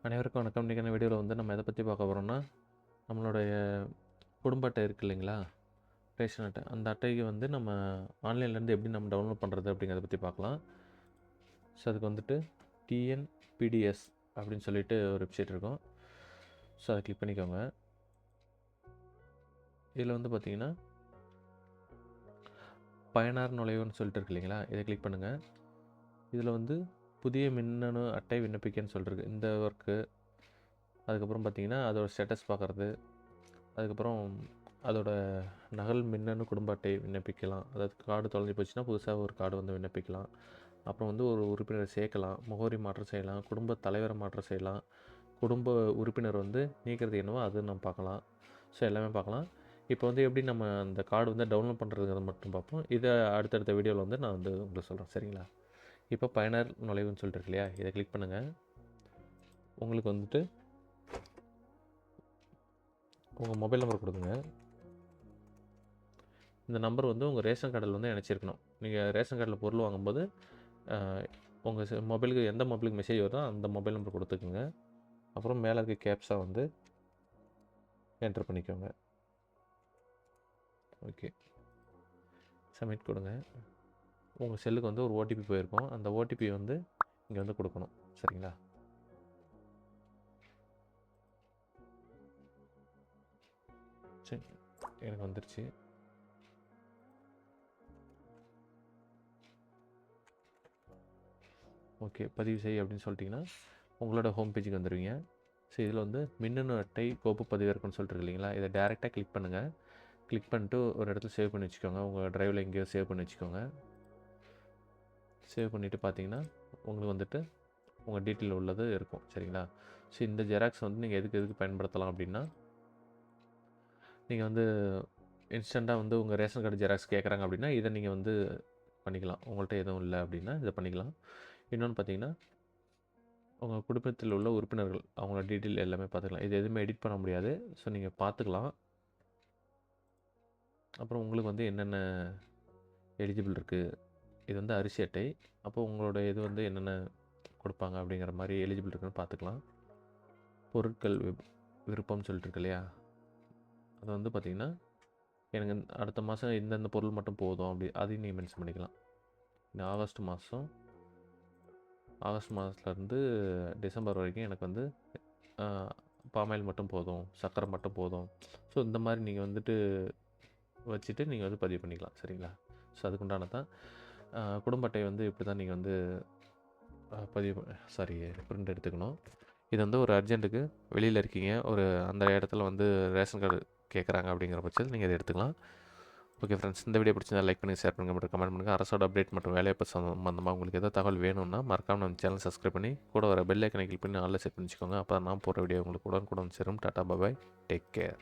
அனைவருக்கும் வணக்கம். இன்றைக்கான வீடியோவில் வந்து நம்ம எதை பற்றி பார்க்க போகிறோம்னா, நம்மளுடைய குடும்ப அட்டை இருக்குது இல்லைங்களா, ரேஷன் அட்டை. அந்த அட்டைக்கு வந்து நம்ம ஆன்லைன்லேருந்து எப்படி நம்ம டவுன்லோட் பண்ணுறது அப்படிங்கிறத பற்றி பார்க்கலாம். ஸோ அதுக்கு வந்துட்டு டிஎன்பிடிஎஸ் அப்படின்னு சொல்லிட்டு ஒரு வெப்சைட் இருக்கும். ஸோ அதை கிளிக் பண்ணிக்கோங்க. இதில் வந்து பார்த்திங்கன்னா பயனார் நுழைவுன்னு சொல்லிட்டு இருக்கு இல்லைங்களா, இதை கிளிக் பண்ணுங்கள். இதில் வந்து புதிய மின்னணு அட்டை விண்ணப்பிக்கன்னு சொல்லிருக்கு இந்த ஒர்க்கு. அதுக்கப்புறம் பார்த்திங்கன்னா அதோட ஸ்டேட்டஸ் பார்க்குறது, அதுக்கப்புறம் அதோட நகல் மின்னணு குடும்ப அட்டை விண்ணப்பிக்கலாம். அதாவது கார்டு தொலைஞ்சு போச்சுன்னா புதுசாக ஒரு கார்டு வந்து விண்ணப்பிக்கலாம். அப்புறம் வந்து ஒரு உறுப்பினரை சேர்க்கலாம், முகவரி மாற்றம் செய்யலாம், குடும்ப தலைவரை மாற்றம் செய்யலாம், குடும்ப உறுப்பினர் வந்து நீக்கிறது என்னவோ அது நம்ம பார்க்கலாம். ஸோ எல்லாமே பார்க்கலாம். இப்போ வந்து எப்படி நம்ம அந்த கார்டு வந்து டவுன்லோட் பண்ணுறதுங்கிறத மட்டும் பார்ப்போம். இதை அடுத்தடுத்த வீடியோவில் வந்து நான் வந்து உங்களுக்கு சொல்கிறேன், சரிங்களா? இப்போ பயனர் நுழைவுன்னு சொல்லிட்டு இருக்கு இல்லையா, இதை கிளிக் பண்ணுங்கள். உங்களுக்கு வந்துட்டு உங்கள் மொபைல் நம்பர் கொடுங்க. இந்த நம்பர் வந்து உங்கள் ரேஷன் கார்டில் வந்து இணைச்சிருக்கணும். நீங்கள் ரேஷன் கார்டில் பொருள் வாங்கும்போது உங்கள் மொபைலுக்கு எந்த மொபைலுக்கு மெசேஜ் வருதோ அந்த மொபைல் நம்பர் கொடுத்துக்குங்க. அப்புறம் மேலே இருக்க கேப்ஸா வந்து என்ட்ரு பண்ணிக்கோங்க. ஓகே, சப்மிட் கொடுங்க. உங்கள் செல்லுக்கு வந்து ஒரு ஓடிபி போயிருக்கும். அந்த ஓடிபி வந்து இங்கே வந்து கொடுக்கணும், சரிங்களா? சரி, எனக்கு வந்துருச்சு. ஓகே, பதிவு செய் அப்படின்னு சொல்லிட்டிங்கன்னா உங்களோட ஹோம் பேஜுக்கு வந்துடுவீங்க. ஸோ இதில் வந்து மின்னணு அட்டை கோப்பு பதிவிறக்குன்னு சொல்லிட்டு இருக்கு இல்லைங்களா, இதை டேரெக்டாக கிளிக் பண்ணுங்கள். கிளிக் பண்ணிட்டு ஒரு இடத்துல சேவ் பண்ணி வச்சுக்கோங்க. உங்கள் ட்ரைவில் எங்கேயோ சேவ் பண்ணி வச்சுக்கோங்க. சேவ் பண்ணிவிட்டு பார்த்தீங்கன்னா உங்களுக்கு வந்துட்டு உங்கள் டீட்டெயில் உள்ளது இருக்கும், சரிங்களா? ஸோ இந்த ஜெராக்ஸ் வந்து நீங்கள் எதுக்கு பயன்படுத்தலாம் அப்படின்னா, நீங்கள் வந்து இன்ஸ்டண்ட்டாக வந்து உங்கள் ரேஷன் கார்டு ஜெராக்ஸ் கேட்குறாங்க அப்படின்னா இதை நீங்கள் வந்து பண்ணிக்கலாம். உங்கள்கிட்ட எதுவும் இல்லை அப்படின்னா இதை பண்ணிக்கலாம். இன்னொன்று பார்த்தீங்கன்னா, உங்கள் குடும்பத்தில் உள்ள உறுப்பினர்கள் அவங்களோட டீட்டெயில் எல்லாமே பார்த்துக்கலாம். இது எதுவுமே எடிட் பண்ண முடியாது. ஸோ நீங்கள் பார்த்துக்கலாம். அப்புறம் உங்களுக்கு வந்து என்னென்ன எலிஜிபிள் இருக்குது, இது வந்து அரிசி அட்டை. அப்போது உங்களோட இது வந்து என்னென்ன கொடுப்பாங்க அப்படிங்கிற மாதிரி எலிஜிபிள் இருக்குன்னு பார்த்துக்கலாம். பொருட்கள் விருப்பம்னு சொல்லிட்டு இருக்கு இல்லையா, அது வந்து பார்த்திங்கன்னா எனக்கு அடுத்த மாதம் இந்தந்த பொருள் மட்டும் போதும் அப்படி அதையும் நீங்கள் மென்ஷன் பண்ணிக்கலாம். இந்த ஆகஸ்ட் மாதத்துலேருந்து டிசம்பர் வரைக்கும் எனக்கு வந்து பாமாயில் மட்டும் போதும், சர்க்கரை மட்டும் போதும். ஸோ இந்த மாதிரி நீங்கள் வந்துட்டு வச்சுட்டு நீங்கள் வந்து பதிவு பண்ணிக்கலாம், சரிங்களா? ஸோ அதுக்குண்டான தான் குடும்ப அட்டை வந்து இப்படி தான் நீங்கள் வந்து பிரிண்ட் எடுத்துக்கணும். இது வந்து ஒரு அர்ஜென்ட்டுக்கு வெளியில் இருக்கீங்க, ஒரு அந்த இடத்துல வந்து ரேஷன் கார்டு கேட்குறாங்க அப்படிங்கிற பட்சத்தில் நீங்கள் இதை எடுத்துக்கலாம். ஓகே ஃப்ரெண்ட்ஸ், இந்த வீடியோ பிடிச்சிருந்தா லைக் பண்ணி ஷேர் பண்ணுங்கள், மட்டும் கமெண்ட் பண்ணுங்கள். அரசோட அப்டேட் மற்றும் வேலைவாய்ப்பு சம்பந்தமாக உங்களுக்கு எதாவது தகவல் வேணும்னா மறக்காமல் நம்ம சேனல் சப்ஸ்கிரைப் பண்ணி கூட வர பெல் ஐக்கனை கிளிக் பண்ணி ஆல்ல செட் பண்ணிச்சுக்கோங்க. அப்போ நான் போகிற வீடியோ உங்களுக்கு உடனுக்குடன் சேரும். டாடா பாய், டேக் கேர்.